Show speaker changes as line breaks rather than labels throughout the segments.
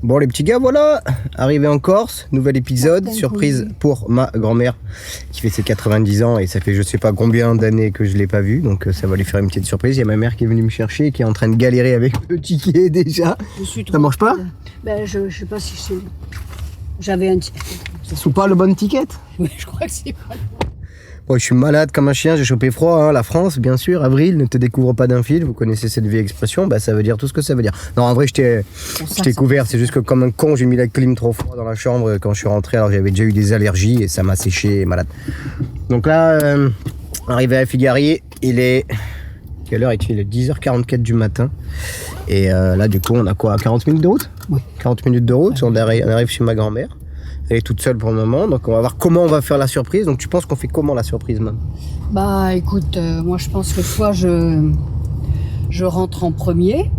Bon les petits gars, voilà, arrivé en Corse, nouvel épisode, surprise pour ma grand-mère qui fait ses 90 ans et ça fait je sais pas combien d'années que je l'ai pas vue, donc ça va lui faire une petite surprise. Il y a ma mère qui est venue me chercher et qui est en train de galérer avec le ticket déjà. Ça mange pas?
Ben je sais pas si c'est... J'avais un ticket.
C'est pas le bon ticket?
Oui, je crois que c'est pas le bon.
Bon, je suis malade comme un chien, j'ai chopé froid, hein. La France, bien sûr, avril, ne te découvre pas d'un fil, vous connaissez cette vieille expression, bah ça veut dire tout ce que ça veut dire. Non, en vrai, je t'ai couvert, c'est juste que comme un con, j'ai mis la clim trop froid dans la chambre quand je suis rentré, alors j'avais déjà eu des allergies et ça m'a séché, malade. Donc là, arrivé à Figari, il est... Quelle heure est-il? 10h44 du matin. Et là, du coup, on a quoi, 40 minutes de route?
Oui.
40 minutes de route, on arrive chez ma grand-mère. Elle est toute seule pour le moment, donc on va voir comment on va faire la surprise. Donc tu penses qu'on fait comment la surprise, même?
Bah écoute, moi je pense que soit je rentre en premier,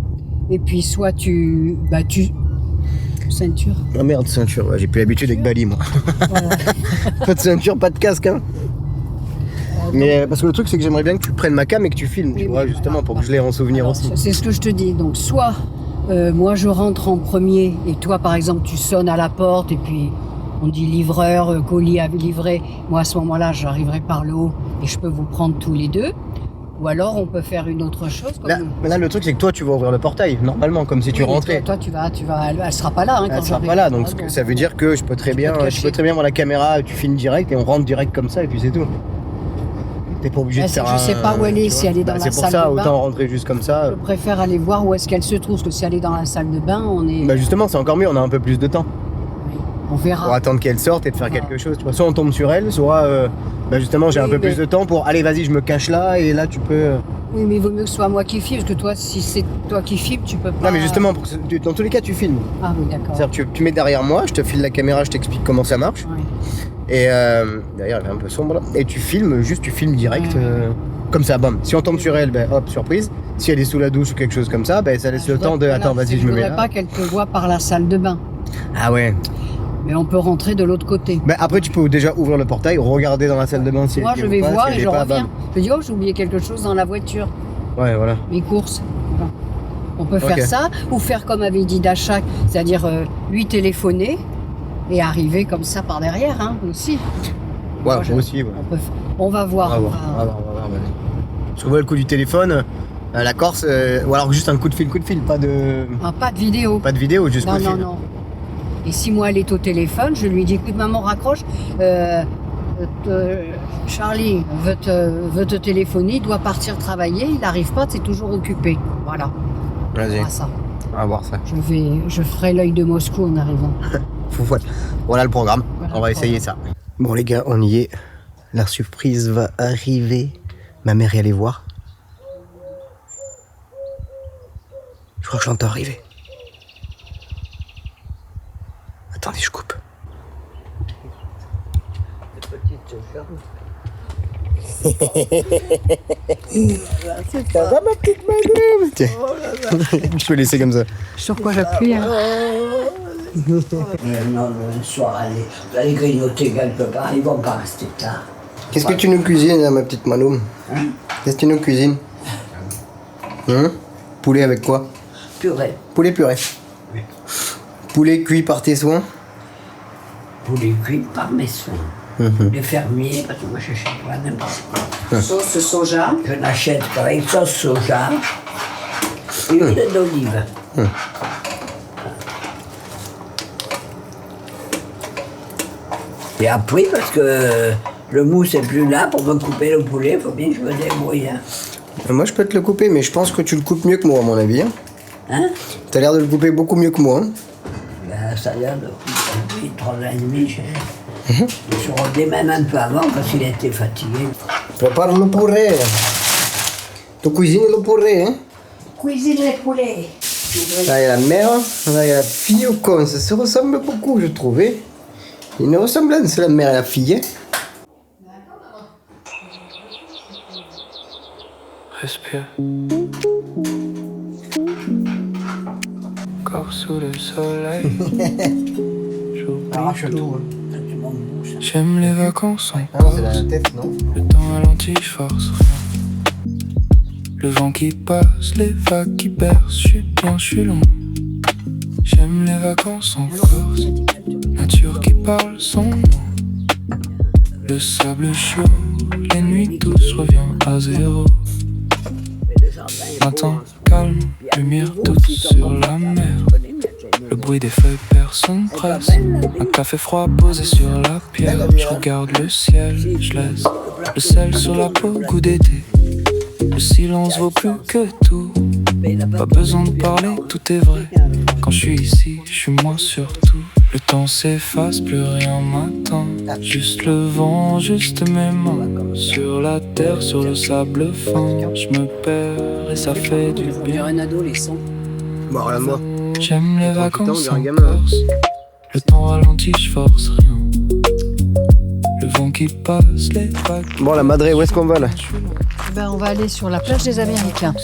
et puis soit tu... Ceinture.
Ah merde, ceinture, ouais, j'ai plus l'habitude avec Bali, moi.
Voilà.
Pas de ceinture, pas de casque, hein. Mais parce que le truc, c'est que j'aimerais bien que tu prennes ma cam et que tu filmes, tu vois, justement, pour que je l'ai en souvenir aussi.
C'est ce que je te dis, donc soit moi je rentre en premier, et toi par exemple tu sonnes à la porte, et puis... On dit livreur, colis à livrer. Moi, à ce moment-là, j'arriverai par le haut et je peux vous prendre tous les deux. Ou alors, on peut faire une autre chose.
Mais là, le truc, c'est que toi, tu vas ouvrir le portail, normalement, comme si tu rentrais.
Toi, tu vas, elle sera pas là. Hein,
elle sera pas là, donc ça veut dire que je peux très bien voir la caméra, tu filmes direct et on rentre direct comme ça et puis c'est tout. T'es pas obligé de faire
Je sais pas où elle est, si elle est dans la salle de bain.
C'est pour ça, autant rentrer juste comme ça.
Je préfère aller voir où est-ce qu'elle se trouve, parce que si elle est dans la salle de bain, on est...
Bah justement, c'est encore mieux, on a un peu plus de temps.
On verra.
Pour attendre qu'elle sorte et de faire quelque chose. Tu vois, soit on tombe sur elle, soit justement j'ai un peu plus de temps pour allez vas-y je me cache là et là tu peux...
Oui mais il vaut mieux que ce soit moi qui filme, parce que toi si c'est toi qui filmes tu peux pas...
Non mais justement, dans tous les cas tu filmes.
Ah oui d'accord.
C'est-à-dire tu mets derrière moi, je te file la caméra, je t'explique comment ça marche.
Oui.
Et derrière elle est un peu sombre là. Et tu filmes direct comme ça, bam. Si on tombe sur elle, ben hop, surprise. Si elle est sous la douche ou quelque chose comme ça, ben ça laisse le temps de... Attends vas-y je me mets là.
Je voudrais pas qu'elle te voie par la salle de bain.
Ah ouais.
Mais on peut rentrer de l'autre côté.
Mais après, tu peux déjà ouvrir le portail, regarder dans la salle de bain si
moi,
elle
je vais voir et je reviens.
Bam.
Je dis, oh, j'ai oublié quelque chose dans la voiture.
Ouais, voilà.
Mes courses. Voilà. On peut faire ça, ou faire comme avait dit Dacha, c'est-à-dire lui téléphoner et arriver comme ça par derrière, hein, aussi.
Ouais, moi aussi, ouais.
On va voir.
On va voir. Parce que voilà le coup du téléphone, la Corse, ou alors juste un coup de fil, pas de...
Ah, pas de vidéo.
Pas de vidéo, juste coup de fil.
Non. Et si moi elle est au téléphone, je lui dis écoute maman raccroche, Charlie veut te téléphoner, il doit partir travailler, il n'arrive pas, c'est toujours occupé. Voilà.
Vas-y. On va voir ça.
Je ferai l'œil de Moscou en arrivant.
Voilà le programme. On va essayer ça. Bon les gars, on y est. La surprise va arriver. Ma mère est allée voir. Je crois que je l'entends arriver. Attendez, je coupe. Ça va ma petite madame? Tiens, je peux laisser comme ça.
Sur quoi j'appuie hein?
Non, le soir, allez grignoter quelque part, ils vont pas rester tard.
Qu'est-ce que tu nous cuisines, là, ma petite Manoum? Qu'est-ce que tu nous cuisines? Poulet avec quoi?
Purée.
Poulet purée.
Oui.
Poulet cuit par tes soins?
Poulet cuit par mes soins. Les fermiers, parce que moi je n'achète pas n'importe quoi.
Sauce soja.
Je n'achète qu'avec sauce soja et huile d'olive. Et après, parce que le mousse n'est plus là pour me couper le poulet, il faut bien que je me débrouille. Hein.
Moi je peux te le couper, mais je pense que tu le coupes mieux que moi à mon avis.
Hein?
T'as l'air de le couper beaucoup mieux que moi.
Ben, ça a l'air de couper 3 ans et demi. Je suis revenu même un peu avant parce qu'il était fatigué.
Prépare le poulet. Tu cuisines le poulet, hein?
Cuisine les poulets.
Là il y a la mère, là il y a la fille au con. Ça se ressemble beaucoup, je trouvais. Il y a une ressemblance, la mère et la fille.
Respire. Corps sous le soleil.
Arrache tout.
J'aime les vacances en
Ah non, c'est la tête, non?
Le temps ralenti, je force rien. Le vent qui passe, les vagues qui bercent. Je suis bien, je suis long. J'aime les vacances en Corse, nature qui parle son nom. Le sable chaud, les nuits douces revient à zéro. Matin calme, lumière toute sur la mer. Le bruit des feuilles, personne presse. Un café froid posé sur la pierre. Je regarde le ciel, je laisse le sel sur la peau, goût d'été. Le silence vaut plus que tout. Pas besoin de parler, tout est vrai. Quand je suis ici, je suis moi surtout. Le temps s'efface, plus rien m'attend. Juste le vent, juste mes mains. Sur la terre, sur le sable fin. Je me perds et ça fait du bien.
Un adolescent.
Bon, regarde-moi.
J'aime les
Attends,
vacances
putain, on
en
dirait un gamin.
Corse. Le temps ralentit, je force rien. Le vent qui passe, les vagues.
Bon, la Madré, où est-ce qu'on va là?
Ben, on va aller sur la plage des Américains.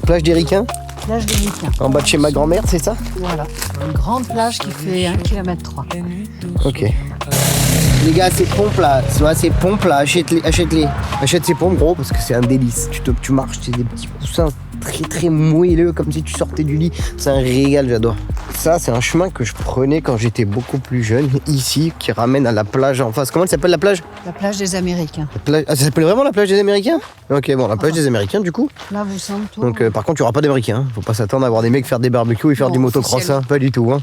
Plage des Ricains?
Plage des Ricains.
En bas de chez ma grand-mère, c'est ça?
Voilà. Une grande plage qui fait 1,3 km.
Les nuits douces.
Ok. Les gars, ces pompes là, ces pompes là, achète-les. Achète ces pompes gros parce que c'est un délice. Tu marches, c'est des petits coussins très très moelleux comme si tu sortais du lit. C'est un régal, j'adore. Ça, c'est un chemin que je prenais quand j'étais beaucoup plus jeune, ici, qui ramène à la plage en face. Comment elle s'appelle la plage?
La plage des Américains.
Ah, ça s'appelle vraiment la plage des Américains? Ok, bon, la plage des Américains du coup.
Là, vous sentez.
Donc par contre, il n'y aura pas d'Américains. Hein. Faut pas s'attendre à voir des mecs faire des barbecues et faire
Non,
du motocross, hein. Pas du tout. Hein.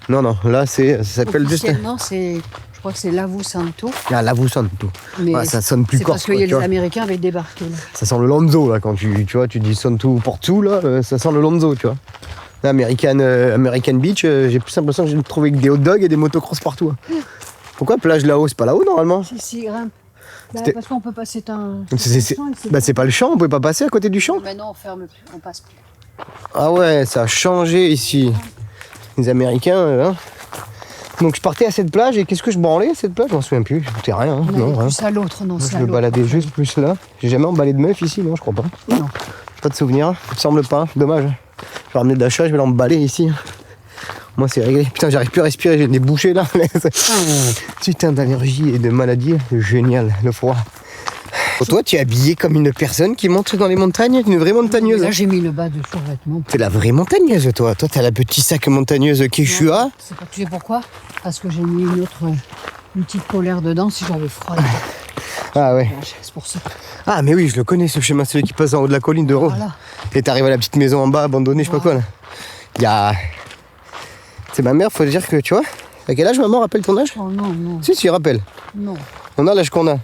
Non, là, ça s'appelle juste...
Officiellement, je crois que c'est Lavu Santo.
Ah, là, vous sonne tout.
Mais
Ouais, ça sonne plus
c'est
corse.
parce que
quoi, tu
les
vois.
Américains avaient débarqué là.
Ça sent le Lonzo là quand tu vois, tu dis sonne tout pour tout là, ça sent le Lonzo, tu vois. Là, American Beach, j'ai plus l'impression que j'ai trouvé que des hot dogs et des motocross partout. Hein. Pourquoi plage là-haut? C'est pas là-haut normalement?
Si, grimpe. Là,
C'était-
parce qu'on peut passer un.
C'est pas le champ, on pouvait pas passer à côté du champ?
Maintenant, on ferme plus, on passe plus.
Ah ouais, ça a changé ici. Les Américains, hein. Donc je partais à cette plage et qu'est-ce que je branlais à cette plage? Je m'en souviens plus, je foutais rien. Hein.
On
Non,
allait
rien.
plus à l'autre, non,
Moi,
c'est
je
à
me
l'autre.
baladais juste plus là. J'ai jamais emballé de meuf ici, non, je crois pas.
Non.
Pas de souvenir, il me semble pas, dommage. Je vais ramener de la chasse, je vais l'emballer ici. Moi c'est réglé. Putain, j'arrive plus à respirer, j'ai des bouchées là. Putain d'allergie et de maladie, génial, le froid. Toi, tu es habillée comme une personne qui monte dans les montagnes, une vraie montagneuse.
Là, j'ai mis le bas de survêtement.
T'es la vraie montagneuse, toi. Toi, t'as la petite sac montagneuse Quechua.
C'est pas, tu sais pourquoi? Parce que j'ai mis une petite polaire dedans si j'avais froid.
Ah ouais.
C'est pour ça.
Ah mais oui, je le connais ce chemin, celui qui passe en haut de la colline de Rome.
Voilà.
Et t'arrives à la petite maison en bas, abandonnée, je sais pas quoi là. Il y a... C'est ma mère, faut dire que, tu vois, à quel âge maman rappelle ton âge?
Oh non, non,
Si, rappelle.
non.
On a l'âge qu'on a.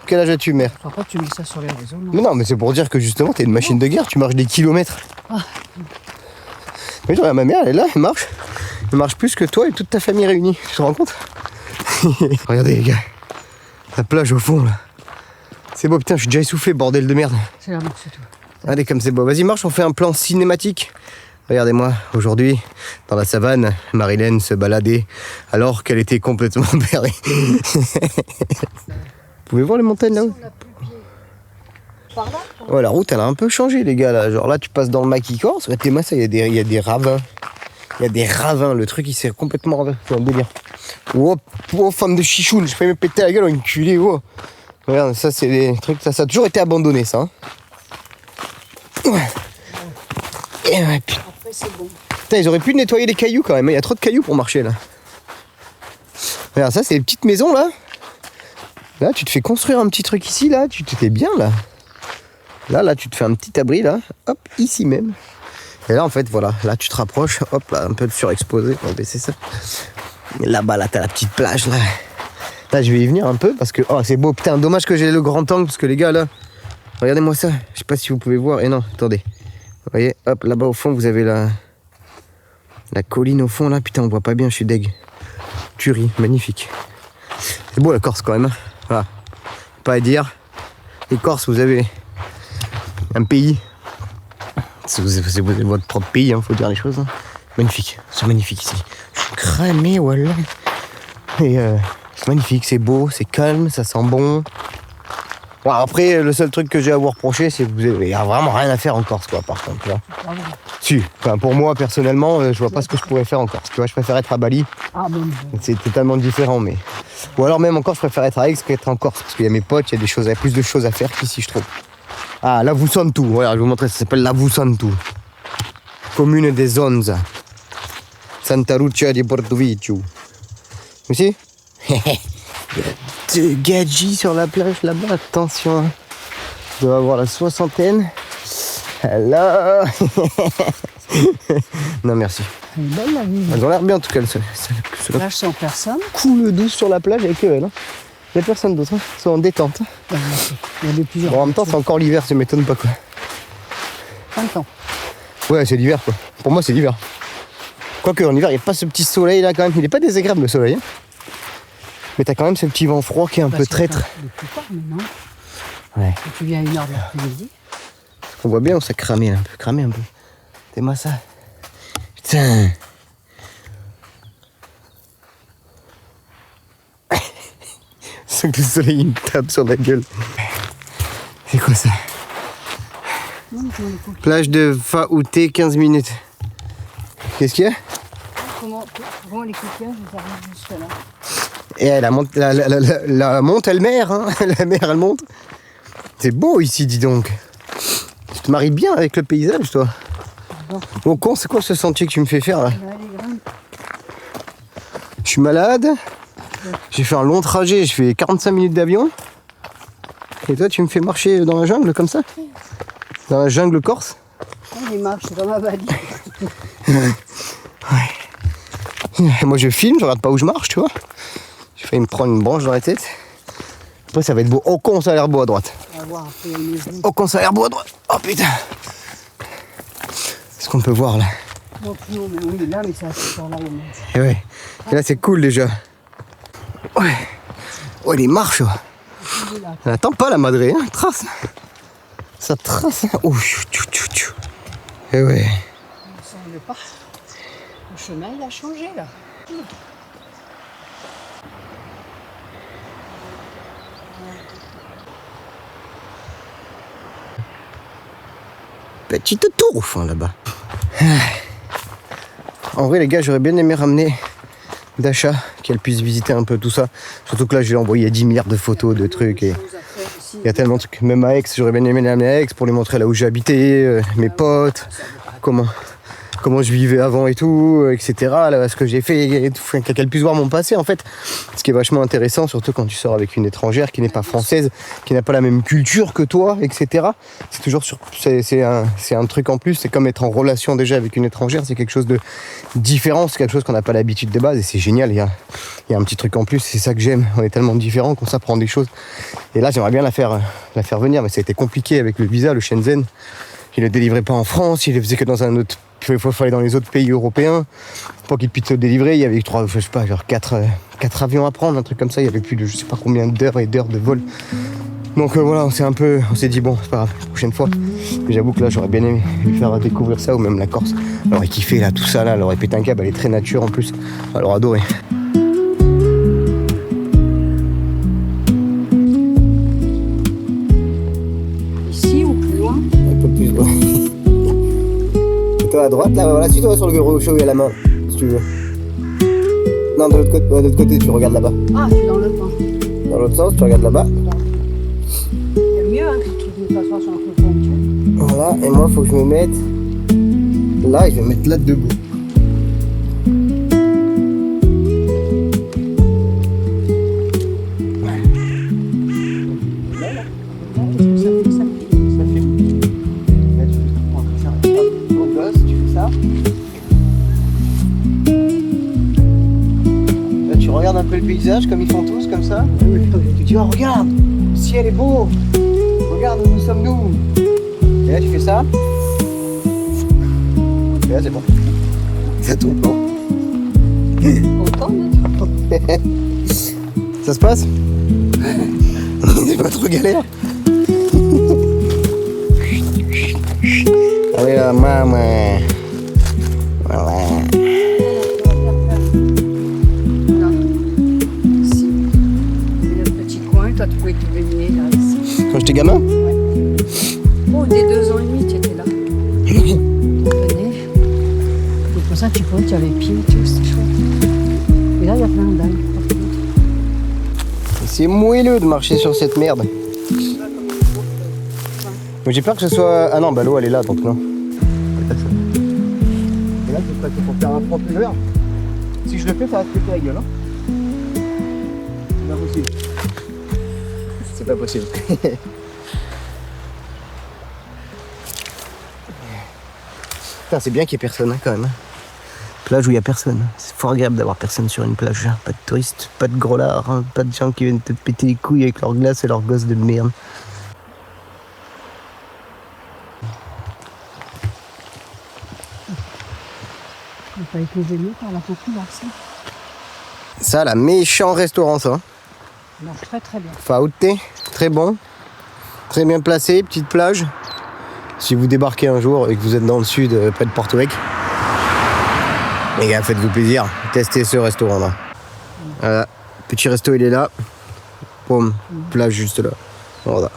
Quel âge as-tu, mère?
Je crois pas que tu mets ça sur les réseaux, non.
Mais non, mais c'est pour dire que justement, t'es une machine de guerre, tu marches des kilomètres.
Ah.
Mais je regarde ma mère, elle est là, elle marche. Elle marche plus que toi et toute ta famille réunie. Tu te rends compte? Regardez les gars. La plage au fond là. C'est beau, putain, je suis déjà essoufflé, bordel de merde.
C'est là, c'est tout.
Allez, comme c'est beau. Vas-y, marche, on fait un plan cinématique. Regardez-moi, aujourd'hui, dans la savane, Marilyn se baladait alors qu'elle était complètement perdue. Vous pouvez voir les montagnes là-haut?
Par là?
Ouais, la route, elle a un peu changé, les gars. Là. Genre là, tu passes dans le maquis corse. Regardez-moi ça, il y a des ravins. Il y a des ravins. Le truc, il s'est complètement ravin. C'est un délire. Oh, femme de chichoune, je peux me péter la gueule, enculé. Oh. Regarde, ça, c'est des trucs. Ça a toujours été abandonné, ça. Hein. Ouais. Et ouais, putain.
Après, c'est bon.
Putain, ils auraient pu nettoyer les cailloux quand même. Il y a trop de cailloux pour marcher là. Regarde, ça, c'est les petites maisons là. Là, tu te fais construire un petit truc ici, là. Tu t'es bien là. Là, tu te fais un petit abri là. Hop, ici même. Et là, en fait, voilà. Là, tu te rapproches. Hop, là, un peu de surexposé. On va baisser ça. Et là-bas, là, t'as la petite plage là. Là, je vais y venir un peu parce que. Oh, c'est beau. Putain, dommage que j'ai le grand angle parce que les gars là. Regardez-moi ça. Je sais pas si vous pouvez voir. Et non, attendez. Vous voyez, hop, là-bas au fond, vous avez la colline au fond là. Putain, on voit pas bien. Je suis deg. Tuerie, magnifique. C'est beau la Corse quand même. Hein. Voilà. Pas à dire. Les Corses, vous avez un pays. C'est votre propre pays, hein, faut dire les choses. Hein. Magnifique. C'est magnifique ici. Je suis cramé, voilà. Et c'est magnifique, c'est beau, c'est calme, ça sent bon. Bon, après, le seul truc que j'ai à vous reprocher, c'est que il n'y a vraiment rien à faire en Corse, quoi, par contre. Tu vois. Si, enfin, pour moi, personnellement, je vois pas ce que je pourrais faire en Corse. Tu vois, je préfère être à Bali.
Ah bon.
C'est totalement différent, mais... Ou alors même encore, je préfère être à Aix qu'être en Corse, parce qu'il y a mes potes, il y a plus de choses à faire qu'ici, je trouve. Ah, Lavu Santu, voilà, je vais vous montrer, ça s'appelle Lavu Santu. Commune des Onze. Santa Lucia di Portovecchio. Aussi de gadgets sur la plage là-bas, attention. Je dois avoir la soixantaine. Alors non merci.
Elle est belle la vie.
Elles ont l'air bien en tout cas.
Plage sans personne.
Cool douce sur la plage avec eux. Il n'y a personne d'autre. Hein. Ils sont en détente.
Il y a de plusieurs.
Bon, en même temps c'est encore l'hiver, ça m'étonne pas quoi.
Printemps.
Ouais c'est l'hiver quoi. Pour moi c'est l'hiver. Quoique en hiver il n'y a pas ce petit soleil là quand même. Il n'est pas désagréable le soleil. Hein. Mais t'as quand même ce petit vent froid qui est un peu traître.
Depuis tard maintenant.
Ouais.
Quand tu viens à 1h de l'après-midi.
On voit bien où ça cramait un peu. Cramé un peu. T'es-moi ça. Putain. C'est que le soleil il me tape sur la gueule. C'est quoi ça? Plage de Faouté, 15 minutes. Qu'est-ce qu'il y a?
Comment les coquillages ils arrivent jusque là?
Et la monte elle mer, hein. La mer elle monte. C'est beau ici, dis donc. Tu te maries bien avec le paysage, toi. Bon con, c'est quoi ce sentier que tu me fais faire là? Je suis malade. J'ai fait un long trajet, je fais 45 minutes d'avion. Et toi, tu me fais marcher dans la jungle comme ça? Dans la jungle corse?
Il marche, c'est comme un badie.
Ouais. Moi, je filme, je regarde pas où je marche, tu vois. J'ai failli me prendre une branche dans la tête. Après, ça va être beau. Oh con, ça a l'air beau à droite.
On va voir après une maison.
Oh con, ça a l'air beau à droite. Oh putain. Qu'est-ce qu'on peut voir là?
Non, non, mais oui, là, mais c'est sur là.
Et ouais. Et là, c'est cool déjà. Ouais. Oh, les marches. Elle attend pas la madrée, hein. Trace. Ça trace. Hein. Oh, et ouais.
Il me semble pas. Le chemin, il a changé là.
Petite tour au fond là-bas. En vrai les gars, j'aurais bien aimé ramener Dasha, qu'elle puisse visiter un peu tout ça. Surtout que là je lui ai envoyé 10 milliards de photos, de trucs et il y a tellement de trucs. Même à Aix, j'aurais bien aimé l'amener à Aix pour lui montrer là où j'habitais, mes potes, comment je vivais avant et tout, etc. Là, ce que j'ai fait, et tout, qu'elle puisse voir mon passé en fait. Ce qui est vachement intéressant, surtout quand tu sors avec une étrangère qui n'est pas française, qui n'a pas la même culture que toi, etc. C'est toujours c'est un truc en plus, c'est comme être en relation déjà avec une étrangère, c'est quelque chose de différent, c'est quelque chose qu'on n'a pas l'habitude de base et c'est génial, il y a un petit truc en plus, c'est ça que j'aime, on est tellement différents qu'on s'apprend des choses. Et là j'aimerais bien la faire venir, mais ça a été compliqué avec le visa, le Shenzhen. Il ne le délivrait pas en France, il le faisait que dans un autre. Il fallait dans les autres pays européens. Pour qu'il puisse le délivrer, il y avait 4 avions à prendre, un truc comme ça. Il y avait plus de je sais pas combien d'heures et d'heures de vol. Donc voilà, on s'est dit bon, c'est pas grave, la prochaine fois. Mais j'avoue que là, j'aurais bien aimé lui faire découvrir ça, ou même la Corse. Elle aurait kiffé là, tout ça là, elle aurait pété un câble, elle est très nature en plus. Elle aurait adoré.
Ici ou plus loin?
Un peu plus loin. Toi à droite, là, voilà, suis-toi sur le gros show et à la main, si tu veux. Non, de l'autre côté, tu regardes là-bas.
Ah, je suis dans le coin.
Dans l'autre sens, tu regardes là-bas.
C'est mieux hein, que tu me fasses sur un peu.
Voilà, et moi, il faut que je me mette là, et je vais me mettre là debout. Un peu le paysage comme ils font tous comme ça. Tu dis oh, regarde, le ciel est beau, regarde où nous sommes nous. Et là tu fais ça. Et là c'est bon. Ça tourne pas. Ça se passe. C'est pas trop galère. Allez là maman. Voilà.
Toi, tu pouvais te baigner là, ici.
Quand j'étais gamin?
Ouais. Oh, dès 2 ans et demi, tu étais là. Tu venais. Et pour ça, tu avais pied et tout, c'était chouette. Et là, il y a plein d'algues.
C'est moelleux de marcher sur cette merde. Mais j'ai peur que ce soit... Ah non, bah l'eau elle est là, donc non. Et là, c'est pas pour faire un propulseur. Si je le fais, ça va te péter la gueule. Hein. C'est pas possible. C'est pas possible. Putain, c'est bien qu'il y ait personne hein, quand même. Plage où il n'y a personne. C'est fort agréable d'avoir personne sur une plage. Pas de touristes, pas de gros lards, hein, pas de gens qui viennent te péter les couilles avec leurs glaces et leurs gosses de merde.
On n'a pas été gêné par la population.
Ça, la méchant restaurant, ça.
Ça marche très très bien.
Faouté, très bon. Très bien placé, petite plage. Si vous débarquez un jour et que vous êtes dans le sud, près de Porto Vecchio, les gars, faites-vous plaisir, testez ce restaurant-là. Voilà, petit resto, il est là. Boum, plage juste là. Voilà.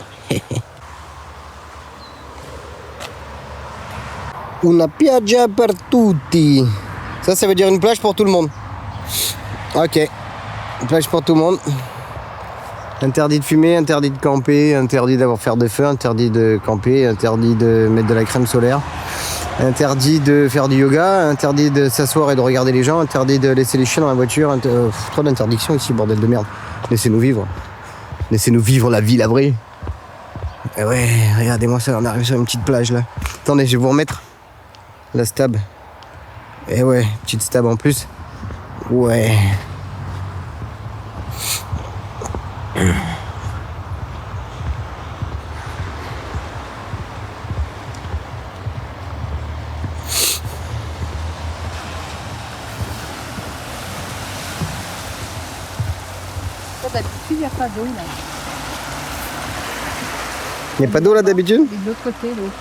Una piaggia per tutti. Ça veut dire une plage pour tout le monde. Ok, une plage pour tout le monde. Interdit de fumer, interdit de camper, interdit d'avoir faire de feu, interdit de camper, interdit de mettre de la crème solaire, interdit de faire du yoga, interdit de s'asseoir et de regarder les gens, interdit de laisser les chiens dans la voiture. Trop d'interdictions ici, bordel de merde. Laissez-nous vivre. Laissez-nous vivre la vie, la vraie. Et ouais, regardez-moi ça, on arrive sur une petite plage là. Attendez, je vais vous remettre la stab. Et ouais, petite stab en plus. Ouais.
D'habitude, il n'y a pas d'eau là.
Il n'y a pas d'eau là d'habitude?
Et de l'autre côté, l'eau.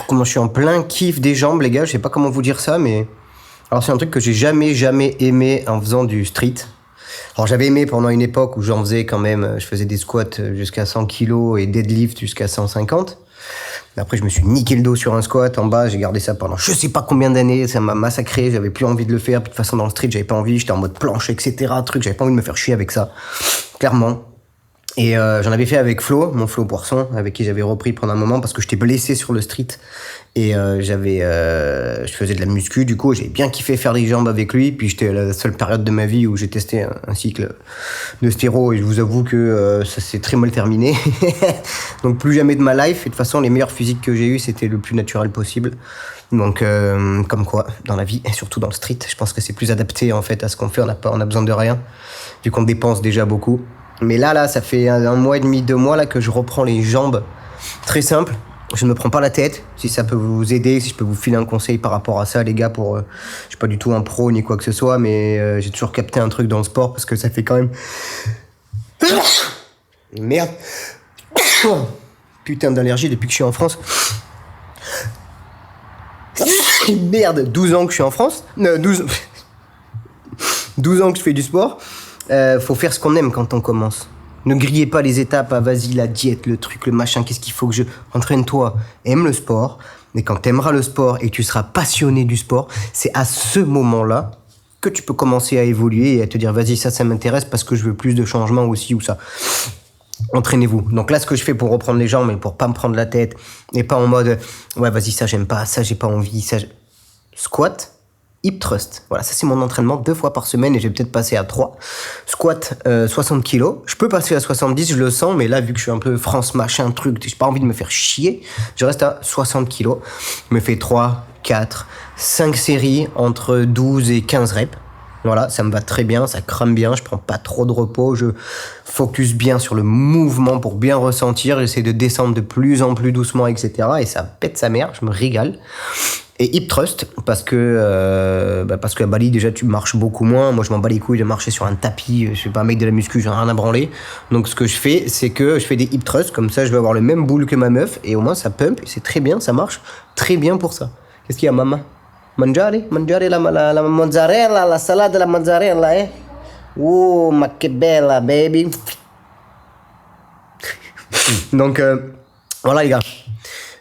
Comment je suis en plein kiff des jambes, les gars, je sais pas comment vous dire ça, mais... Alors c'est un truc que j'ai jamais aimé en faisant du street. Alors j'avais aimé pendant une époque où j'en faisais quand même, je faisais des squats jusqu'à 100 kg et deadlift jusqu'à 150. Après je me suis niqué le dos sur un squat en bas, j'ai gardé ça pendant je sais pas combien d'années, ça m'a massacré, j'avais plus envie de le faire. De toute façon dans le street j'avais pas envie, j'étais en mode planche, etc. J'avais pas envie de me faire chier avec ça, clairement. Et j'en avais fait avec Flo, mon Flo Poisson, avec qui j'avais repris pendant un moment parce que j'étais blessé sur le street. Et je faisais de la muscu, du coup, j'ai bien kiffé faire les jambes avec lui. Puis j'étais à la seule période de ma vie où j'ai testé un cycle de stéro et je vous avoue que ça s'est très mal terminé. Donc plus jamais de ma life. Et de toute façon, les meilleurs physiques que j'ai eu, c'était le plus naturel possible. Donc comme quoi, dans la vie et surtout dans le street, je pense que c'est plus adapté en fait à ce qu'on fait. On a besoin de rien, vu qu'on dépense déjà beaucoup. Mais là, ça fait un mois et demi, 2 mois là que je reprends les jambes. Très simple. Je ne me prends pas la tête. Si ça peut vous aider, si je peux vous filer un conseil par rapport à ça, les gars, je suis pas du tout un pro ni quoi que ce soit, mais j'ai toujours capté un truc dans le sport parce que ça fait quand même... Merde. Putain d'allergie depuis que je suis en France. Merde, 12 ans que je suis en France. 12 ans que je fais du sport. Faut faire ce qu'on aime quand on commence. Ne grillez pas les étapes, vas-y, la diète, le truc, le machin, qu'est-ce qu'il faut que je... Entraîne-toi, aime le sport, mais quand t'aimeras le sport et que tu seras passionné du sport, c'est à ce moment-là que tu peux commencer à évoluer et à te dire, vas-y, ça m'intéresse parce que je veux plus de changements aussi ou ça. Entraînez-vous. Donc là, ce que je fais pour reprendre les jambes, mais pour pas me prendre la tête, et pas en mode, ouais, vas-y, ça j'aime pas, ça j'ai pas envie, ça... Squat, hip thrust. Voilà, ça c'est mon entraînement 2 fois par semaine et je vais peut-être passer à 3. Squat, 60 kg. Je peux passer à 70, je le sens, mais là, vu que je suis un peu France machin truc, j'ai pas envie de me faire chier, je reste à 60 kg. Je me fais 3, 4, 5 séries entre 12 et 15 reps. Voilà, ça me va très bien, ça crame bien, je prends pas trop de repos, je focus bien sur le mouvement pour bien ressentir, j'essaie de descendre de plus en plus doucement, etc. Et ça pète sa mère, je me régale. Et hip thrust, parce que à Bali, déjà, tu marches beaucoup moins. Moi, je m'en bats les couilles de marcher sur un tapis. Je suis pas un mec de la muscu, j'en ai rien à branler. Donc, ce que je fais, c'est que je fais des hip thrusts. Comme ça, je vais avoir le même boule que ma meuf. Et au moins, ça pump. Et c'est très bien, ça marche très bien pour ça. Qu'est-ce qu'il y a, maman? Mangiare la mozzarella, la salade de la mozzarella, eh? Oh, ma che bella, baby. Donc, voilà, les gars.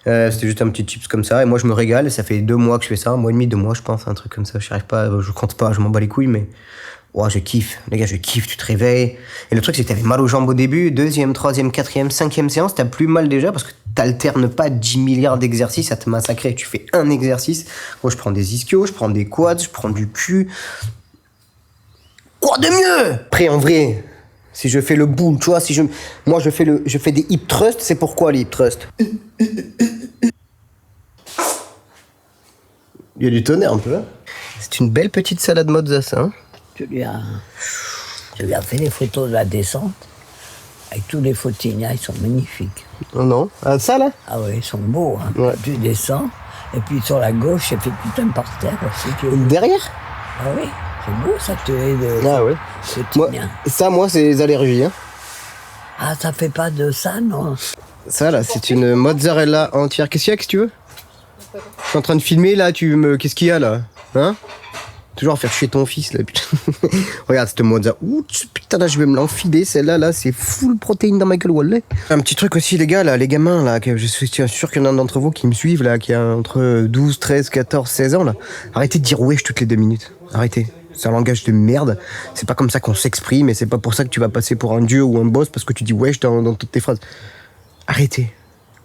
C'était juste un petit chips comme ça. Et moi, je me régale. Et ça fait 2 mois que je fais ça. 1 mois et demi, 2 mois, je pense. Un truc comme ça. Je arrive pas, je compte pas, je m'en bats les couilles, mais. Ouais, je kiffe. Les gars, je kiffe. Tu te réveilles. Et le truc, c'est que t'avais mal aux jambes au début. 2e, 3e, 4e, 5e séance, t'as plus mal déjà parce que t'alternes pas 10 milliards d'exercices à te massacrer. Tu fais un exercice. Moi, je prends des ischios, je prends des quads, je prends du cul. Quoi de mieux? Après, en vrai, si je fais le boule, tu vois, moi, je fais des hip thrusts. C'est pourquoi les hip thrusts? Il y a du tonnerre un peu. Hein. C'est une belle petite salade mozza, ça. Hein.
Tu lui as fait les photos de la descente. Avec tous les photignas, ils sont magnifiques.
Oh non. Ah, ça, là?
Ah oui, ils sont beaux. Hein.
Ouais.
Tu descends, et puis sur la gauche, j'ai fait tout un parterre aussi.
Derrière?
Ah oui, c'est beau ça, tu es de
Ah ouais. Moi, c'est les allergies. Hein.
Ah, ça fait pas de ça, non?
Ça, là, c'est une mozzarella entière. Qu'est-ce qu'il y a, que tu veux? Je suis en train de filmer, là, qu'est-ce qu'il y a, là? Hein? Toujours à faire chier ton fils, là, putain. Regarde cette mozza. Ouh, putain, là, je vais me l'enfiler, celle-là, là, c'est full protéines dans ma gueule, wallah. Un petit truc aussi, les gars, là, les gamins, là, que je suis sûr qu'il y en a d'entre vous qui me suivent, là, qui a entre 12, 13, 14, 16 ans, là. Arrêtez de dire wesh toutes les 2 minutes. Arrêtez. C'est un langage de merde. C'est pas comme ça qu'on s'exprime et c'est pas pour ça que tu vas passer pour un dieu ou un boss parce que tu dis wesh dans toutes tes phrases. Arrêtez.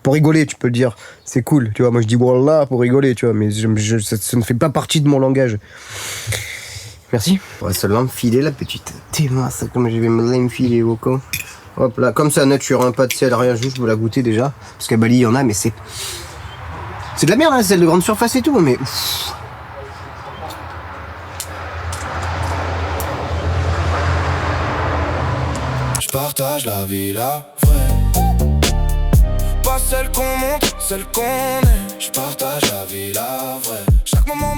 Pour rigoler, tu peux le dire. C'est cool, tu vois. Moi, je dis wallah pour rigoler, tu vois. Mais ça ne fait pas partie de mon langage. Merci. On va se l'enfiler, la petite. T'es mince, comme je vais me l'enfiler, Woko. Hop là, comme ça, nature, hein, pas de sel, rien, juste, je veux la goûter déjà. Parce qu'à Bali, il y en a, mais c'est. C'est de la merde, hein, celle de grande surface et tout, mais. Ouf.
Je partage la vie, la vraie. Pas celle qu'on montre, celle qu'on est. Je partage la vie, la vraie. Chaque moment